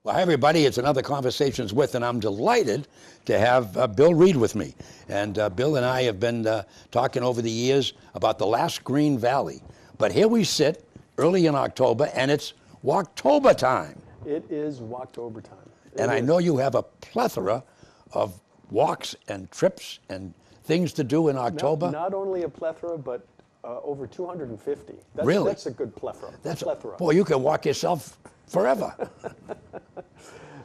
Well, hi, everybody. It's another Conversations With, and I'm delighted to have Bill Reed with me. And Bill and I have been talking over the years about the last Green Valley. But here we sit early in October, and it's Walktober time. It is Walktober time. And I know you have a plethora of walks and trips and things to do in October. Not only a plethora, but over 250. Really? That's a good plethora. That's plethora. Boy, you can walk yourself forever.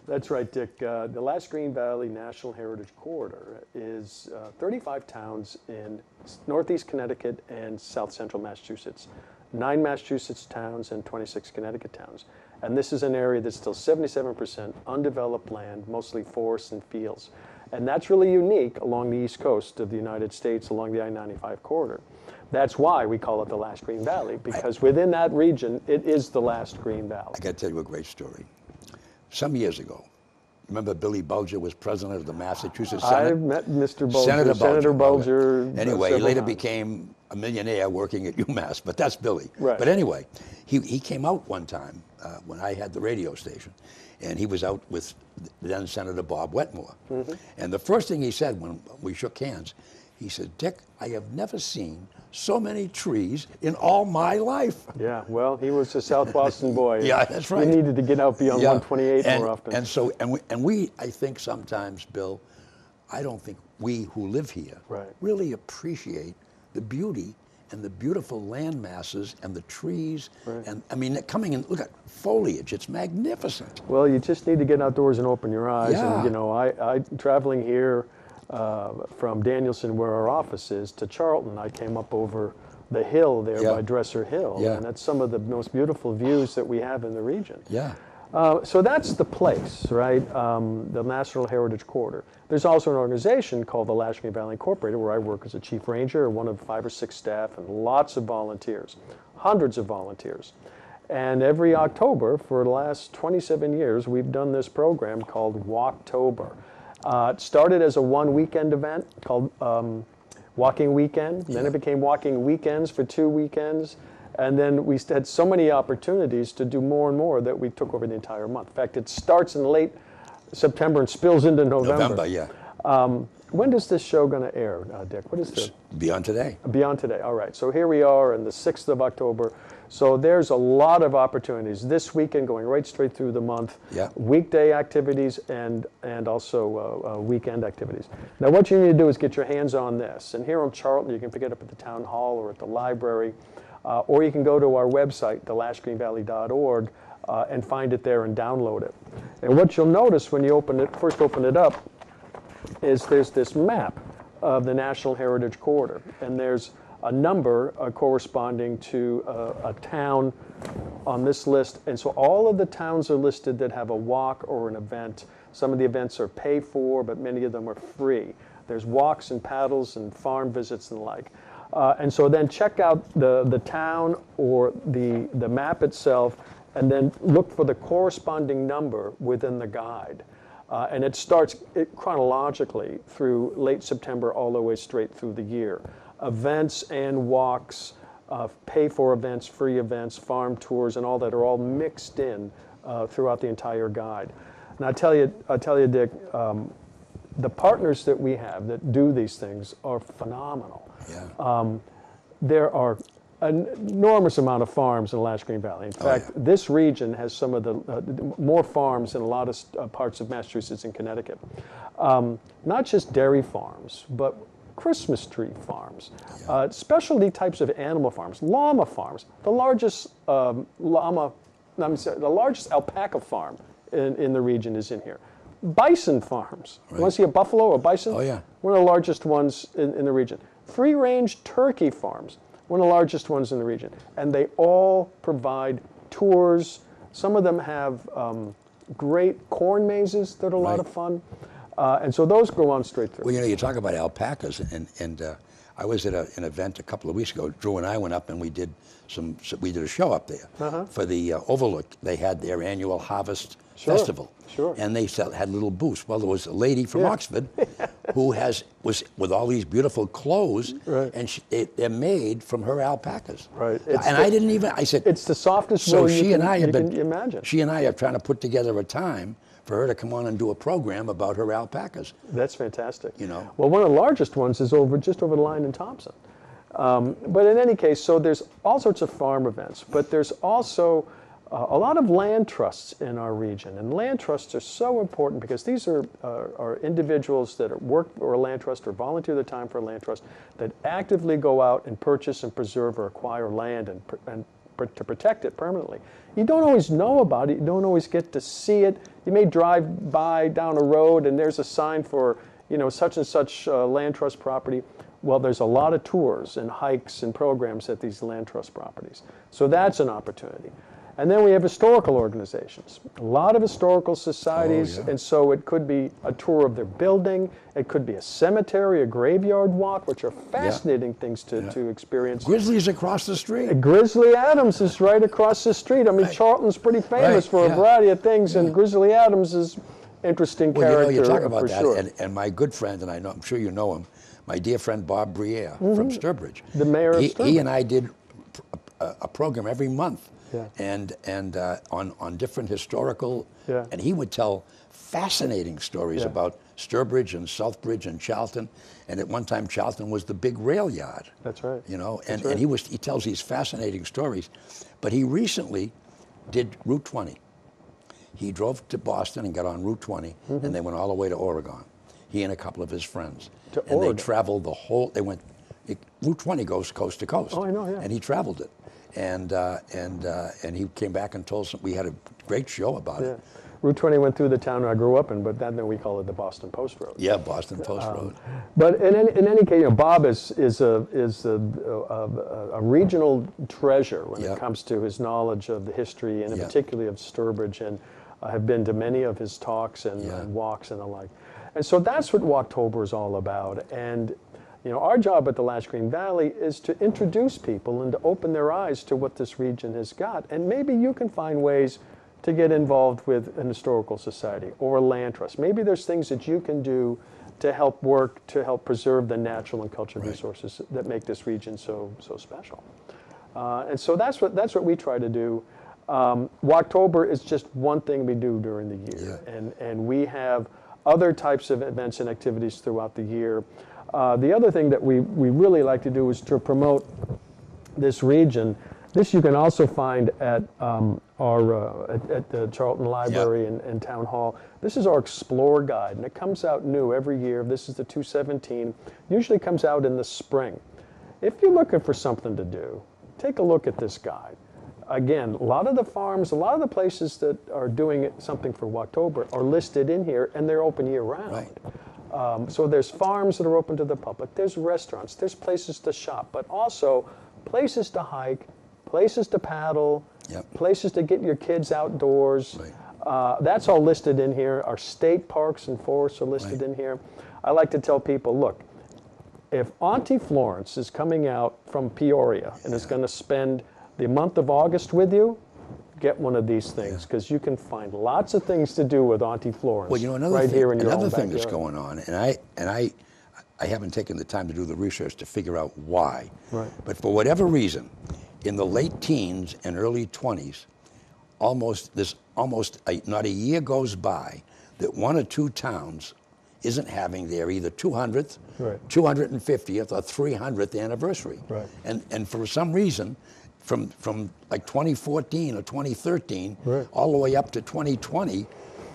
That's right, Dick. The last Green Valley National Heritage Corridor is 35 towns in northeast Connecticut and south central Massachusetts. 9 Massachusetts towns and 26 Connecticut towns. And this is an area that's still 77% undeveloped land, mostly forests and fields. And that's really unique along the east coast of the United States, along the I-95 corridor. That's why we call it the last Green Valley, because within that region, it is the last Green Valley. I got to tell you a great story. Some years ago, remember Billy Bulger was president of the Massachusetts Senate? I've met Mr. Bulger, Senator Bulger. Anyway, he later times. became a millionaire working at UMass, but that's Billy. Right. But anyway, he came out one time when I had the radio station, and he was out with then Senator Bob Wetmore. Mm-hmm. And the first thing he said when we shook hands, he said, "Dick, I have never seen so many trees in all my life." Yeah, well, he was a South Boston boy. Yeah, that's right. He needed to get out beyond 128 more often. And we, I think sometimes, Bill, I don't think we who live here really appreciate the beauty and the beautiful land masses and the trees. Right. And I mean, coming in, look at foliage, it's magnificent. Well, you just need to get outdoors and open your eyes. Yeah. And, you know, I traveling here from Danielson, where our office is, to Charlton, I came up over the hill there by Dresser Hill. Yeah. And that's some of the most beautiful views that we have in the region. Yeah. So that's the place, right? The National Heritage Corridor. There's also an organization called the Last Green Valley Incorporated, where I work as a chief ranger, one of 5 or 6 staff, and lots of volunteers, hundreds of volunteers. And every October, for the last 27 years, we've done this program called Walktober. It started as a one-weekend event called Walking Weekend. Then it became Walking Weekends for 2 weekends. And then we had so many opportunities to do more and more that we took over the entire month. In fact, it starts in late September and spills into November. Yeah. When is this show going to air, Dick? What is the Beyond Today. Beyond Today. All right. So here we are on the 6th of October. So there's a lot of opportunities this weekend, going right straight through the month. Yeah. Weekday activities and also weekend activities. Now, what you need to do is get your hands on this. And here in Charlton, you can pick it up at the town hall or at the library. Or you can go to our website, thelastgreenvalley.org, and find it there and download it. And what you'll notice when you first open it up is there's this map of the National Heritage Corridor. And there's a number corresponding to a town on this list. And so all of the towns are listed that have a walk or an event. Some of the events are paid for, but many of them are free. There's walks and paddles and farm visits and the like. And so then check out the town or the map itself, and then look for the corresponding number within the guide. And it starts chronologically through late September all the way straight through the year. Events and walks, pay-for events, free events, farm tours, and all that are all mixed in throughout the entire guide. And I tell you, Dick, the partners that we have that do these things are phenomenal. Yeah. There are an enormous amount of farms in the Last Green Valley. In fact, this region has some of the more farms in a lot of parts of Massachusetts and Connecticut. Not just dairy farms, but Christmas tree farms, specialty types of animal farms, llama farms. The largest the largest alpaca farm in the region is in here. Bison farms. Right. You want to see a buffalo or bison? Oh, yeah. One of the largest ones in the region. Free-range turkey farms, one of the largest ones in the region. And they all provide tours. Some of them have great corn mazes that are a lot of fun. And so those go on straight through. Well, you know, you talk about alpacas, and I was at an event a couple of weeks ago. Drew and I went up and we did a show up there for the Overlook. They had their annual harvest festival. Sure. And they had little booths. Well, there was a lady from Oxford who was with all these beautiful clothes, Right. and they're made from her alpacas. Right. And I didn't even. I said It's the softest so. wool She you and can, I have you been. can imagine. She and I are trying to put together a time for her to come on and do a program about her alpacas. That's fantastic. You know. Well, one of the largest ones is just over the line in Thompson. But in any case, so there's all sorts of farm events, but there's also a lot of land trusts in our region. And land trusts are so important because these are individuals that work for a land trust or volunteer their time for a land trust that actively go out and purchase and preserve or acquire land and to protect it permanently. You don't always know about it. You don't always get to see it. You may drive by down a road and there's a sign for, such and such land trust property. Well, there's a lot of tours and hikes and programs at these land trust properties. So that's an opportunity. And then we have historical organizations, a lot of historical societies, and so it could be a tour of their building, it could be a cemetery, a graveyard walk, which are fascinating things to experience. Grizzlies across the street. Grizzly Adams is right across the street. I mean, Charlton's pretty famous for a variety of things, and Grizzly Adams is interesting character, you talk about for that, sure. and my good friend, and I'm sure you know him, my dear friend Bob Briere from Sturbridge. The mayor of He Sturbridge. and I did a program every month, Yeah. and on different historical, Yeah. and he would tell fascinating stories Yeah. about Sturbridge and Southbridge and Charlton, and at one time Charlton was the big rail yard. That's right. And right. he tells these fascinating stories, but he recently did Route 20. He drove to Boston and got on Route 20, and they went all the way to Oregon. He and a couple of his friends. To and Oregon? they traveled Route 20 goes coast to coast. Oh, I know, yeah. And he traveled it. And he came back and told us, we had a great show about Yeah. it. Route 20 went through the town I grew up in, but then we call it the Boston Post Road. Yeah, Boston Post Road. But in any case, Bob is a regional treasure when Yeah. it comes to his knowledge of the history and Yeah. particularly of Sturbridge, and I have been to many of his talks and walks and the like. And so that's what Walktober is all about. And our job at the Latch Green Valley is to introduce people and to open their eyes to what this region has got. And maybe you can find ways to get involved with an historical society or a land trust. Maybe there's things that you can do to help preserve the natural and cultural resources that make this region so special. And so that's what we try to do. Walktober is just one thing we do during the year, and we have other types of events and activities throughout the year. The other thing that we really like to do is to promote this region. This you can also find at at the Charlton Library and Town Hall. This is our Explore Guide, and it comes out new every year. This is the 217. Usually comes out in the spring. If you're looking for something to do, take a look at this guide. Again, a lot of the farms, a lot of the places that are doing something for Walktober are listed in here, and they're open year-round. Right. So there's farms that are open to the public, there's restaurants, there's places to shop, but also places to hike, places to paddle, places to get your kids outdoors. Right. That's all listed in here. Our state parks and forests are listed in here. I like to tell people, look, if Auntie Florence is coming out from Peoria and is going to spend the month of August with you, get one of these things, because you can find lots of things to do with Auntie Florence. Well, another right thing, here in your another own thing that's backyard. going on, and I haven't taken the time to do the research to figure out why. Right. But for whatever reason, in the late teens and early 20s, not a year goes by that one or two towns isn't having their either 200th, 250th, or 300th anniversary. Right. And for some reason, from like 2014 or 2013 Right. all the way up to 2020,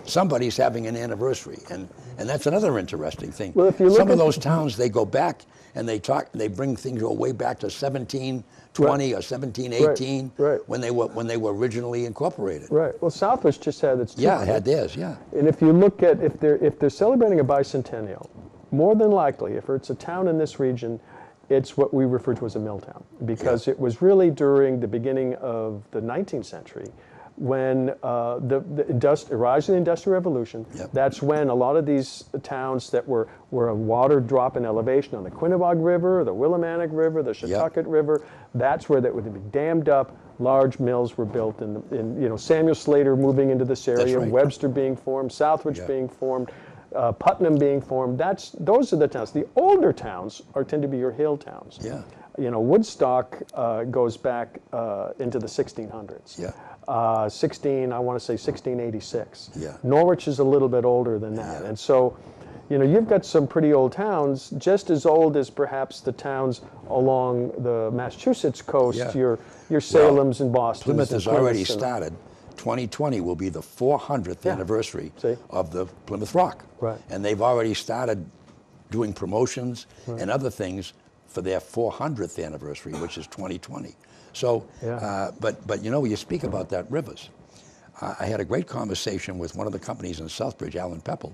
somebody's having an anniversary, and that's another interesting thing. Well, if you look some of at- those towns, they go back and they bring things go way back to 1720 or 1718 Right. when they were originally incorporated. Right. Well, Southwest just had its 200th. Yeah, it had theirs. Yeah. And if you look at if they're celebrating a bicentennial, more than likely, if it's a town in this region, it's what we refer to as a mill town, because it was really during the beginning of the 19th century when the rise of the Industrial Revolution. That's when a lot of these towns that were a water drop in elevation on the Quinebaug River, the Willimantic River, the Shetucket River, that's where that would be dammed up. Large mills were built, in Samuel Slater moving into this area, right. Webster being formed, Southbridge being formed. Putnam being formed. Those are the towns. The older towns tend to be your hill towns. Yeah. You know, Woodstock goes back into the 1600s. Yeah. I want to say 1686. Yeah. Norwich is a little bit older than that. Yeah. And so, you know, you've got some pretty old towns, just as old as perhaps the towns along the Massachusetts coast, Yeah. your Salems and Bostons. Plymouth and has already Plymouths and- started. 2020 will be the 400th Yeah. anniversary See? of the Plymouth Rock. Right. And they've already started doing promotions and other things for their 400th anniversary, which is 2020. So, Yeah. but you know, you speak about that rivers. I had a great conversation with one of the companies in Southbridge, Alan Pepple,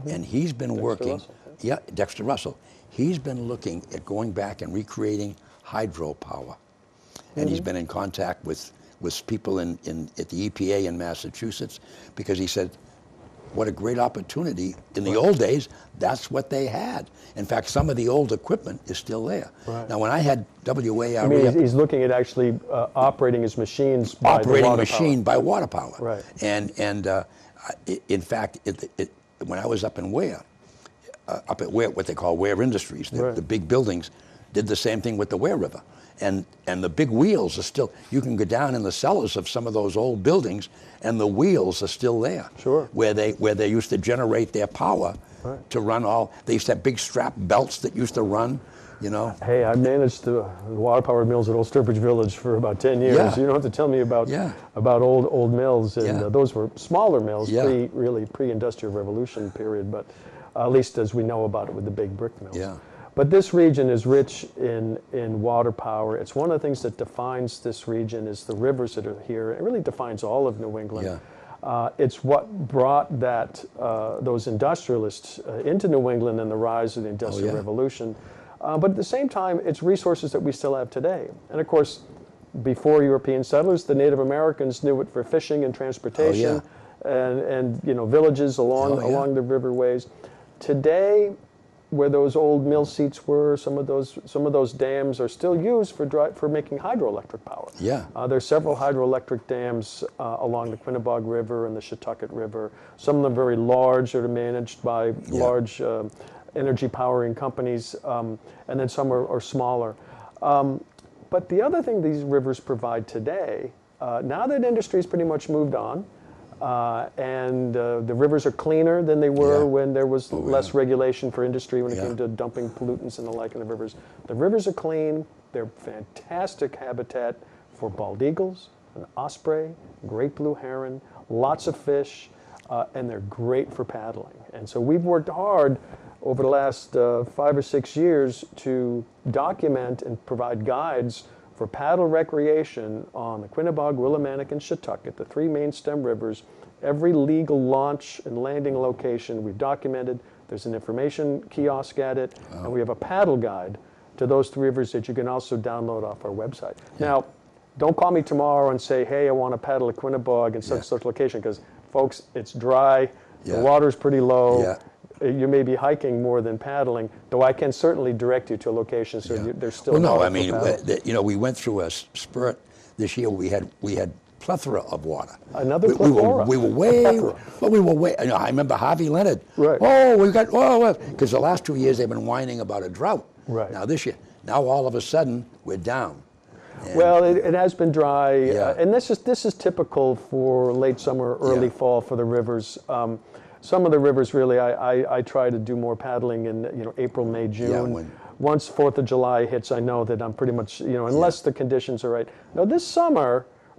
and he's been working. Russell, Yeah, Dexter Russell. He's been looking at going back and recreating hydropower, and he's been in contact with people at the EPA in Massachusetts, because he said, what a great opportunity. In the old days, that's what they had. In fact, some of the old equipment is still there. Right. Now, when I had WARE, I mean, he's looking at actually operating his machines by the operating water machine power. by water power. Right. And in fact, when I was up in Ware, up at Ware, what they call Ware Industries, Right. the big buildings, did the same thing with the Ware River. And the big wheels are still, you can go down in the cellars of some of those old buildings, and the wheels are still there. Sure. Where they used to generate their power to run all, they used to have big strap belts that used to run, you know. Hey, I managed the water power mills at Old Sturbridge Village for about 10 years. Yeah. You don't have to tell me about Yeah. old mills, and Yeah. those were smaller mills, Yeah. pre-industrial revolution period, but at least as we know about it with the big brick mills. Yeah. But this region is rich in water power. It's one of the things that defines this region is the rivers that are here. It really defines all of New England. Yeah. It's what brought those industrialists into New England and the rise of the Industrial yeah. Revolution. But at the same time, it's resources that we still have today. And of course, before European settlers, the Native Americans knew it for fishing and transportation, and you know, villages along the riverways. Today, where those old mill seats were, some of those dams are still used for making hydroelectric power. Yeah. There's several hydroelectric dams along the Quinnebog River and the Shetucket River. Some of them very large, that are managed by large energy powering companies, and then some are smaller. But the other thing these rivers provide today, now that industry's pretty much moved on, and the rivers are cleaner than they were when there was less regulation for industry when it came to dumping pollutants and the like in the rivers. The rivers are clean. They're fantastic habitat for bald eagles, an osprey, great blue heron, lots of fish, and they're great for paddling. And so we've worked hard over the last 5 or 6 years to document and provide guides for paddle recreation on the Quinnebog, Willimantic, and Shetucket, the 3 main stem rivers. Every legal launch and landing location we've documented. There's an information kiosk at it, and we have a paddle guide to those 3 rivers that you can also download off our website. Now, don't call me tomorrow and say, hey, I want to paddle at Quinnebog in such location, because folks, it's dry, the water's pretty low. You may be hiking more than paddling, though I can certainly direct you to a location so there's still. Well, no, water I for mean, paddling. you know, we went through a spurt this year. We had plethora of water. Another plethora. We were way. Well, we were way. You know, I remember Harvey Leonard. Right. Oh, we got. Oh, because the last 2 years they've been whining about a drought. Right. Now this year, now all of a sudden we're down. And Well, it has been dry, Yeah. and this is typical for late summer, early fall for the rivers. Some of the rivers, really, I try to do more paddling in April, May, June. Once 4th of July hits, I know that I'm pretty much, unless the conditions are right. Now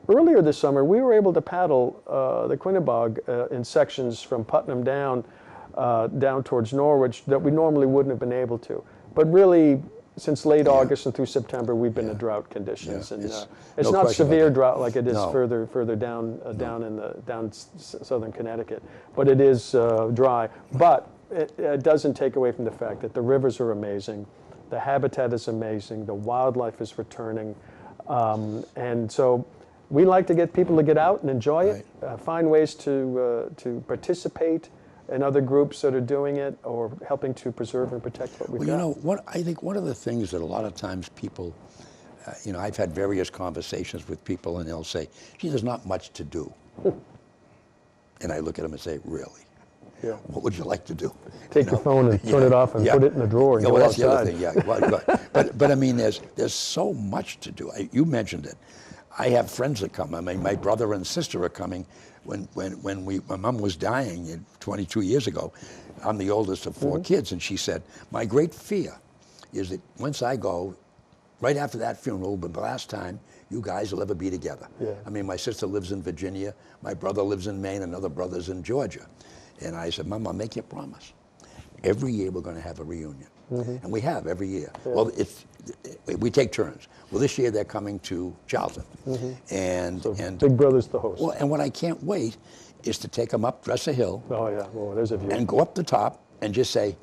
earlier this summer, we were able to paddle the Quinnebog in sections from Putnam down towards Norwich that we normally wouldn't have been able to. But really, since late August and through September, we've been in drought conditions, and it's no not question severe about that. drought like it is No. further down southern Connecticut, but it is dry. But it doesn't take away from the fact that the rivers are amazing, the habitat is amazing, the wildlife is returning, and so we like to get people to get out and enjoy it, find ways to participate and other groups that are doing it or helping to preserve and protect what we've got. I think one of the things that a lot of times people, I've had various conversations with people and they'll say, gee, there's not much to do. And I look at them and say, really? Yeah. What would you like to do? Take your phone and turn it off and put it in the drawer and Yeah, go well, that's outside. the other thing. Yeah, but I mean, there's so much to do. You mentioned it. I have friends that come. I mean, my brother and sister are coming. When my mom was dying 22 years ago, I'm the oldest of 4 kids, and she said, my great fear is that once I go, right after that funeral will be the last time you guys will ever be together. Yeah. I mean, my sister lives in Virginia, my brother lives in Maine, another brother's in Georgia. And I said, Mom, I'll make you a promise. Every year we're going to have a reunion. And we have every year. Yeah. Well, we take turns. Well, this year they're coming to Charlton. And Big Brother's the host. well, and what I can't wait is to take them up Dresser Hill Oh, yeah. Well, there's a view. and go up the top and just say,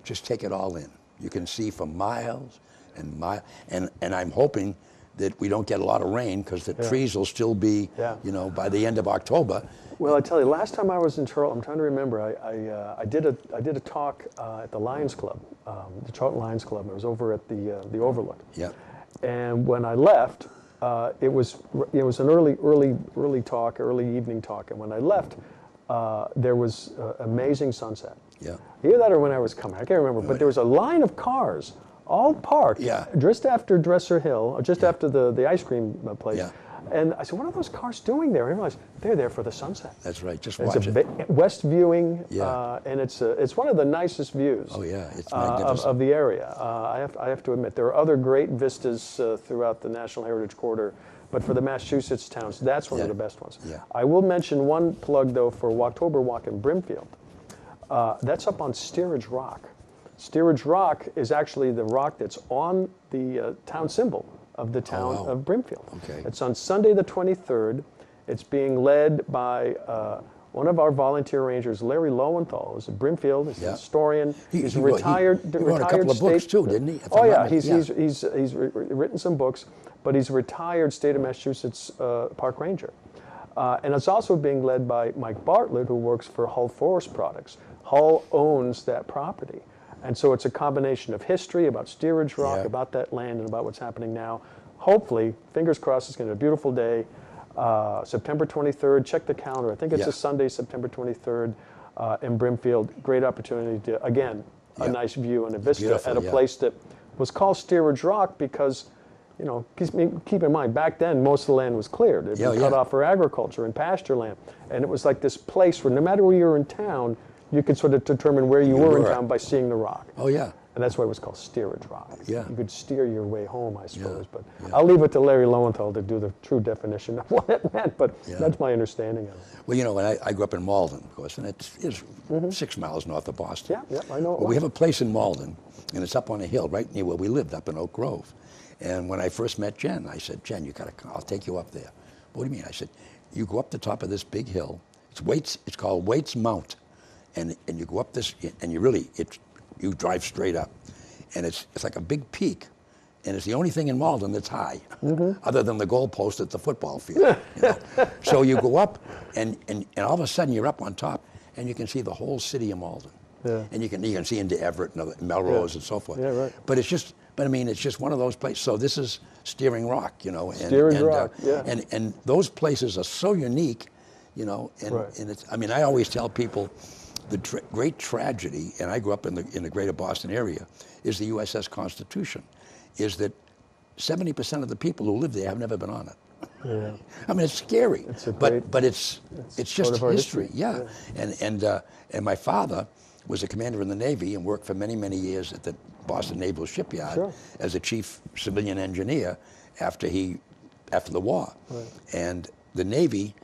just take it all in. You can see for miles and miles. And I'm hoping that we don't get a lot of rain because the trees will still be, Yeah. you know, by the end of October. Well, I tell you, last time I was in Charlton, I'm trying to remember. I did a talk at the Lions Club, the Charlton Lions Club. It was over at the Overlook. Yeah. And when I left, it was an early talk, early evening talk. And when I left, there was amazing sunset. Yeah. Either that or when I was coming, I can't remember. But there was a line of cars, all parked, Yeah. just after Dresser Hill, or just after the ice cream place. Yeah. And I said, what are those cars doing there? I realized they're there for the sunset. That's right. Just It's watch a it. west viewing, Yeah. and it's one of the nicest views. Oh, yeah. It's of magnificent. the area. I have to admit, there are other great vistas throughout the National Heritage Corridor, but for the Massachusetts towns, that's one of Yeah. the best ones. Yeah. I will mention one plug though for Walktober Walk in Brimfield. That's up on Steerage Rock. Steerage Rock is actually the rock that's on the town symbol of the town wow. of Brimfield. Okay. It's on Sunday the 23rd. It's being led by one of our volunteer rangers, Larry Lowenthal, who's at Brimfield. He's a Yeah. historian. He's He retired. wrote a retired couple of books state- too, didn't he? If Oh I'm yeah, not he's mis- written some books, but he's a retired state of Massachusetts park ranger. And it's also being led by Mike Bartlett, who works for Hull Forest Products. Hull owns that property. And so it's a combination of history about Steerage Rock, Yeah. about that land, and about what's happening now. Hopefully, fingers crossed, it's going to be a beautiful day. September 23rd, check the calendar. I think it's Yeah. a Sunday, September 23rd, in Brimfield. Great opportunity to, again, a Yeah. nice view and a vista Beautiful, at a yeah. place that was called Steerage Rock because, you know, keep in mind, back then most of the land was cleared. It had been cut off for agriculture and pasture land. And it was like this place where no matter where you were in town, you could sort of determine where you were in were. town by seeing the rock. Oh, yeah. And that's why it was called Steerage Rock. Yeah. You could steer your way home, I suppose. But yeah. I'll leave it to Larry Lowenthal to do the true definition of what it meant. But Yeah. that's my understanding of it. Well, you know, when I grew up in Malden, of course, and it's 6 miles north of Boston. Yeah, I know it Well, we well. have a place in Malden, and it's up on a hill right near where we lived, up in Oak Grove. And when I first met Jen, I said, Jen, you gotta come. I'll take you up there. What do you mean? I said, you go up the top of this big hill. It's called Waits Mount, and you go up this, and you drive straight up, and it's like a big peak. And it's the only thing in Malden that's high, other than the goalpost at the football field. You know? So you go up, and all of a sudden you're up on top, and you can see the whole city of Malden. Yeah. And you can see into Everett and Melrose Yeah. and so forth. Yeah, right. But I mean, it's just one of those places. So this is Steering Rock, you know. Steering Rock, yeah. And those places are so unique, you know. And, Right. and it's. I mean, I always tell people, the great tragedy, and I grew up in the greater Boston area, is the USS Constitution, is that 70% of the people who live there have never been on it. Yeah. I mean, it's scary, It's a but great- it's part just of our history. history, Yeah. And my father was a commander in the Navy and worked for many, many years at the Boston Naval Shipyard Sure. as a chief civilian engineer after the war. Right. And the Navy,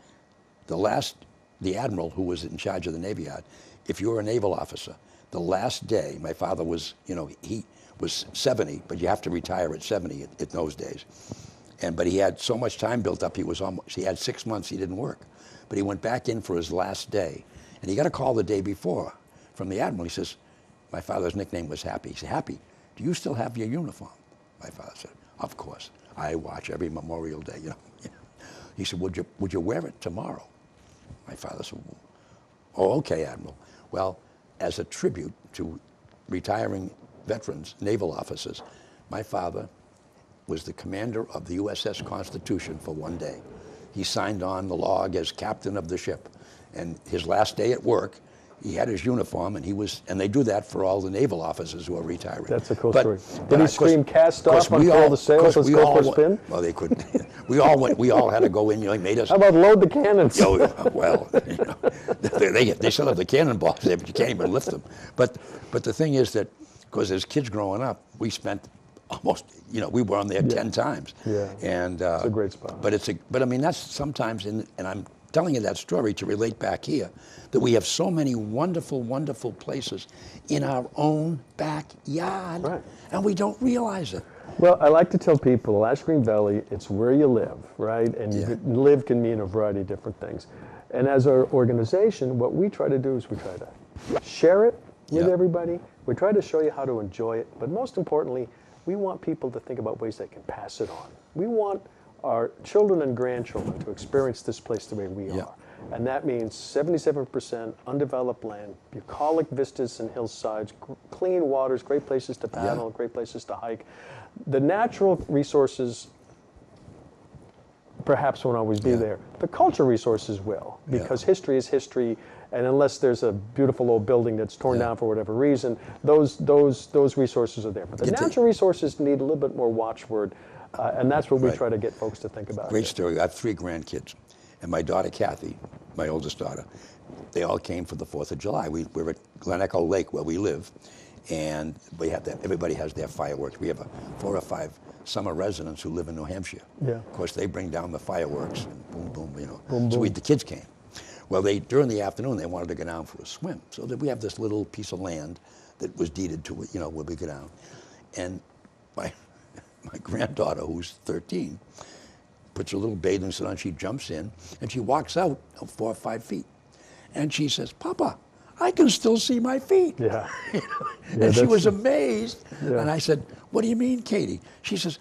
the admiral who was in charge of the Navy Yard, if you were a naval officer, the last day, my father was, you know, he was 70, but you have to retire at 70 in those days. But he had so much time built up, he had 6 months he didn't work. But he went back in for his last day. And he got a call the day before from the admiral. He says, my father's nickname was Happy. He said, Happy, do you still have your uniform? My father said, of course. I watch every Memorial Day, you know. He said, would you wear it tomorrow? My father said, oh, okay, Admiral. Well, as a tribute to retiring veterans, naval officers, my father was the commander of the USS Constitution for one day. He signed on the log as captain of the ship. And his last day at work, He had his uniform, and they do that for all the naval officers who are retiring. That's a cool But- story. but Did he of course- scream, "Cast of course off, unfurl the sails, let's go for a spin"? Well, they couldn't. We all went. We all had to go in. You know, he made us. How about load the cannons? Well, you know, they still have the cannonballs there, but you can't even lift them. But the thing is that, because as kids growing up, we spent almost, you know, we were on there 10 times. Yeah. And It's a great spot. But I mean, that's sometimes, and I'm telling you that story to relate back here, that we have so many wonderful, wonderful places in our own backyard, Right. and we don't realize it. Well, I like to tell people, Ash Green Valley, it's where you live, right? And Yeah. live can mean a variety of different things. And as our organization, what we try to do is we try to share it with Yeah. everybody. We try to show you how to enjoy it. But most importantly, we want people to think about ways they can pass it on. We want our children and grandchildren to experience this place the way we Yeah. are. And that means 77% undeveloped land, bucolic vistas and hillsides, clean waters, great places to paddle, great places to hike. The natural resources perhaps won't always be Yeah. there. The cultural resources will, Yeah. because history is history, and unless there's a beautiful old building that's torn Yeah. down for whatever reason, those resources are there. But the Get the- natural resources need a little bit more watchword, and that's what we Right. try to get folks to think about. Great here. story. I have 3 grandkids, and my daughter Kathy, my oldest daughter, they all came for the 4th of July. We're at Glen Echo Lake where we live, and we have everybody has their fireworks. We have 4 or 5 summer residents who live in New Hampshire. Yeah. Of course, they bring down the fireworks and boom, boom, you know. Boom, so boom. the kids came. Well, during the afternoon they wanted to go down for a swim. So that we have this little piece of land that was deeded to, you know, where we go down, and my granddaughter, who's 13, puts her little bathing suit on, she jumps in, and she walks out 4 or 5 feet. And she says, "Papa, I can still see my feet." Yeah. And she that's- was amazed. Yeah. And I said, "What do you mean, Katie?" She says,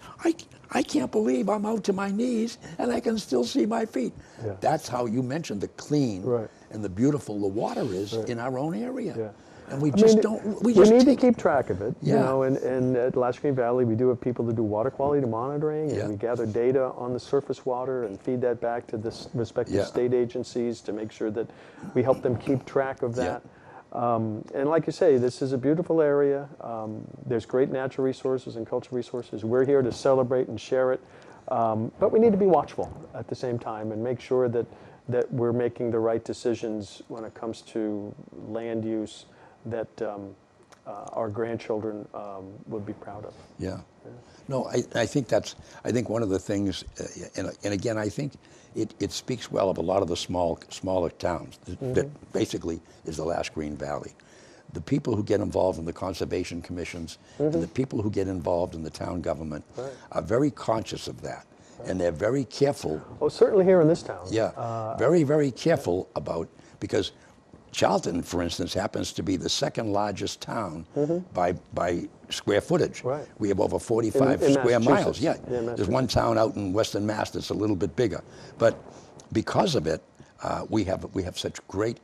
I can't believe I'm out to my knees and I can still see my feet." Yeah. That's how you mentioned the clean Right. and the beautiful the water is in our own area. Yeah. And we I just mean, don't, we we just need to take keep track of it, you Yeah. know, and at Ash Green Valley, we do have people that do water quality monitoring, and Yeah. we gather data on the surface water and feed that back to the respective Yeah. state agencies to make sure that we help them keep track of Yeah. that. And like you say, this is a beautiful area. There's great natural resources and cultural resources. We're here to celebrate and share it, but we need to be watchful at the same time and make sure that we're making the right decisions when it comes to land use that our grandchildren would be proud of. Yeah. No, I think I think one of the things, and again, I think it speaks well of a lot of the smaller towns that basically is the Ash Green Valley. The people who get involved in the conservation commissions and the people who get involved in the town government are very conscious of that. And they're very careful. Oh, certainly here in this town. Yeah, very, very careful about, because Charlton, for instance, happens to be the 2nd largest town by square footage. Right. We have over 45 In square miles. Massachusetts. Yeah, Yeah, there's one town out in Western Mass that's a little bit bigger, but because of it, we have such great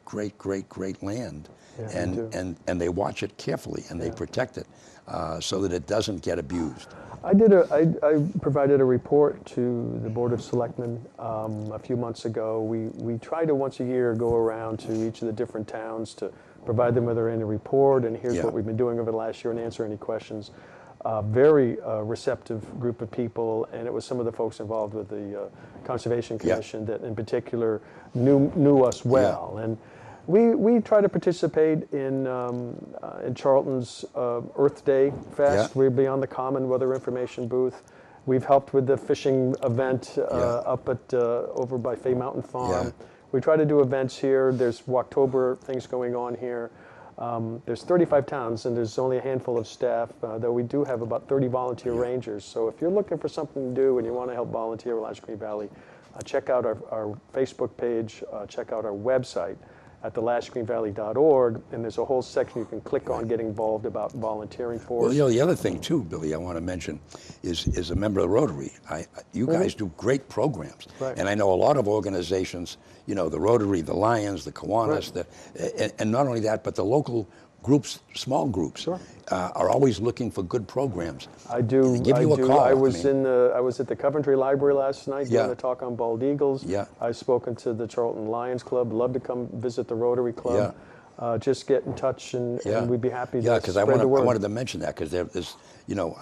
land, Yeah, we do. and they watch it carefully and they protect it so that it doesn't get abused. I provided a report to the Board of Selectmen a few months ago. We try to once a year go around to each of the different towns to provide them with our annual report, and here's Yeah. what we've been doing over the last year and answer any questions. Very receptive group of people, and it was some of the folks involved with the Conservation Yeah. Commission that in particular knew us well. And we try to participate in Charlton's Earth Day Fest. Yeah. We'll be on the Common Weather Information booth. We've helped with the fishing event up at over by Fay Mountain Farm. Yeah. We try to do events here. There's Walktober things going on here. There's 35 towns and there's only a handful of staff, though we do have about 30 volunteer rangers. So if you're looking for something to do and you want to help volunteer with Ash Green Valley, check out our Facebook page, check out our website at thelashgreenvalley.org, and there's a whole section you can click on, get involved about volunteering for Well, us. you know, the other thing too, Billy, I want to mention is a member of the Rotary. You guys do great programs, Right. and I know a lot of organizations. You know, the Rotary, the Lions, the Kiwanis, and not only that, but the local groups, small groups, Sure. are always looking for good programs. I do. They give you I a do. call. I was mean, I was at the Coventry Library last night Yeah. doing a talk on bald eagles. Yeah. I've spoken to the Charlton Lions Club. Love to come visit the Rotary Club. just get in touch, and we'd be happy to because spread the word. I wanted to mention that because there's,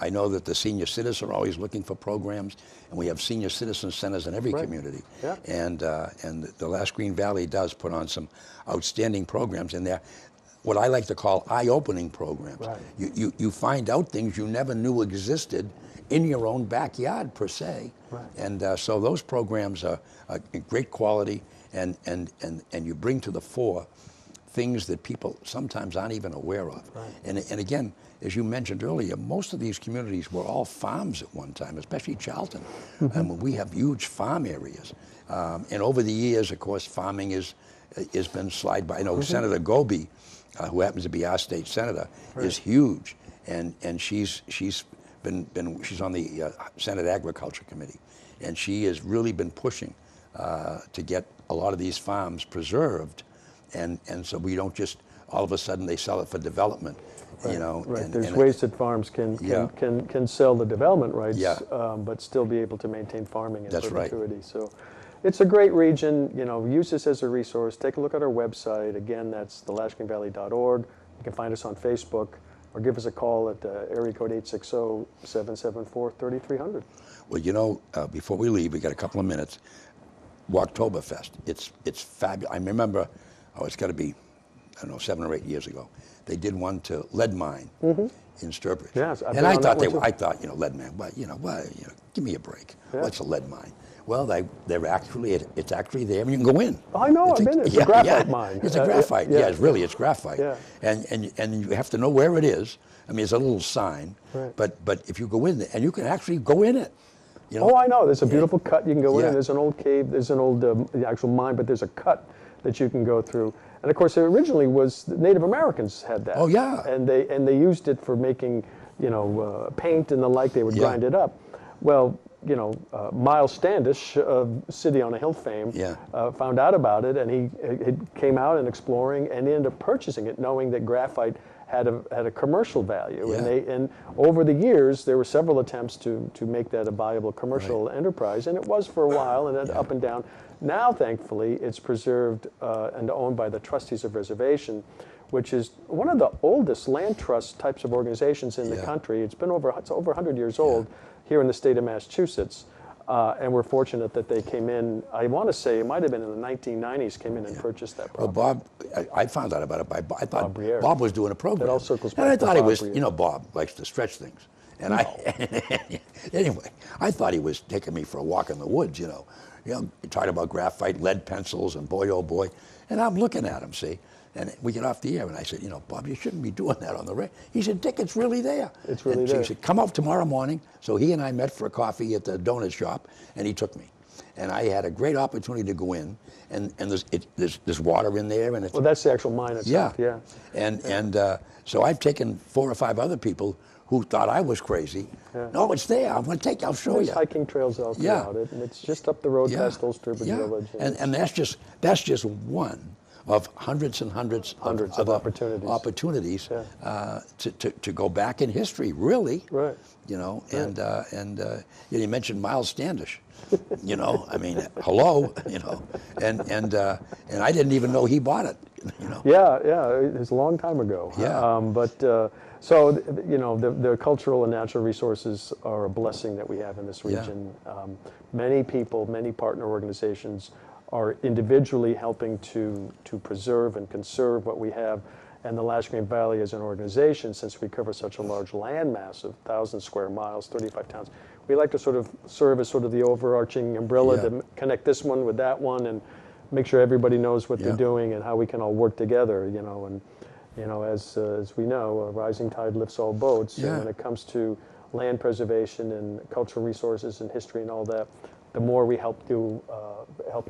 I know that the senior citizens are always looking for programs, and we have senior citizen centers in every community. Yeah. And the Lash Green Valley does put on some outstanding programs in there, what I like to call eye-opening programs. Right. You find out things you never knew existed in your own backyard per se. Right. And so those programs are great quality, and you bring to the fore things that people sometimes aren't even aware of. Right. And again, as you mentioned earlier, most of these communities were all farms at one time, especially Charlton. And we have huge farm areas. And over the years, of course, farming has been slide by. I know Senator Goby, who happens to be our state senator, is huge. And she's on the Senate Agriculture Committee. And she has really been pushing to get a lot of these farms preserved. And so we don't just all of a sudden they sell it for development, Right. And, There's ways that farms can sell the development rights, but still be able to maintain farming in perpetuity. Right. So it's a great region. Use this as a resource. Take a look at our website. Again, that's thelashgreenvalley.org. You can find us on Facebook, or give us a call at area code 860-774-3300. Well, before we leave, we got a couple of minutes. Walktoberfest. It's fabulous. I remember. It's got to be, 7 or 8 years ago. They did one to Lead Mine in Sturbridge. Yes, and I thought lead mine. Well, give me a break. Yeah. What's a lead mine? Well, it's actually there, and you can go in. Oh, I know, I've been there. It's a graphite mine. It's a graphite. It's graphite. Yeah. And you have to know where it is. I mean, it's a little sign. Right. But if you go in there, and you can actually go in it. Oh, I know. There's a beautiful cut you can go in. There's an old cave. There's an old actual mine, but there's a cut that you can go through. And of course, it originally was the Native Americans had that. Oh yeah. And they used it for making paint and the like. They would grind it up. Well, Miles Standish of City on a Hill fame found out about it, and he came out and exploring, and he ended up purchasing it, knowing that graphite had a commercial value. Yeah. And over the years, there were several attempts to make that a viable commercial enterprise, and it was for a while, and then up and down. Now, thankfully, it's preserved and owned by the Trustees of Reservation, which is one of the oldest land trust types of organizations in the country. It's over 100 years old here in the state of Massachusetts. And we're fortunate that they came in, I want to say it might have been in the 1990s, came in and purchased that property. Well, Bob, I found out about it by Bob. I thought Bob was doing a program. That all circles back and I to thought he Bob was, Briere. Bob likes to stretch things. And anyway, I thought he was taking me for a walk in the woods, he talked about graphite, lead pencils, and boy, oh boy. And I'm looking at him, see? And we get off the air, and I said, Bob, you shouldn't be doing that on the radio. He said, Dick, it's really there. It's really there. He said, come out tomorrow morning. So he and I met for a coffee at the donut shop, and he took me. And I had a great opportunity to go in, and there's water in there. And it's, well, that's the actual mine itself, yeah. And so I've taken 4 or 5 other people who thought I was crazy. Yeah. No, it's there. I'll show There's you. Hiking trails all throughout it, and it's just up the road past Old Sturbridge Village. And that's just one of hundreds and hundreds of opportunities to go back in history, really. Right. And you mentioned Miles Standish. I mean, hello, and I didn't even know he bought it. Yeah, it's a long time ago. Yeah. So the cultural and natural resources are a blessing that we have in this region. Yeah. Many people, many partner organizations are individually helping to preserve and conserve what we have. And the Lash Green Valley as an organization, since we cover such a large land mass of 1,000 square miles, 35 towns, we like to sort of serve as sort of the overarching umbrella to connect this one with that one and make sure everybody knows what they're doing and how we can all work together, and as we know, a rising tide lifts all boats. And when it comes to land preservation and cultural resources and history and all that, the more we help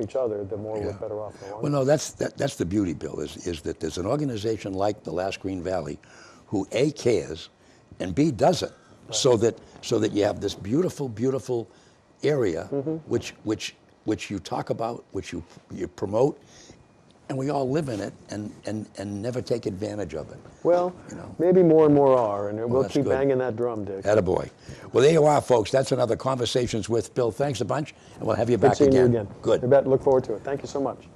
each other, the more we're better off in the long run. Well, no, that's the beauty, Bill, is that there's an organization like the Lash Green Valley who A, cares, and B, does it, so that you have this beautiful, beautiful area which you talk about, which you promote, and we all live in it and never take advantage of it. Well, maybe more and more are, and we'll keep banging that drum, Dick. Attaboy. Well, there you are, folks. That's another Conversations with Bill. Thanks a bunch, and we'll have you back Good seeing again. you again. Good. You bet. Look forward to it. Thank you so much.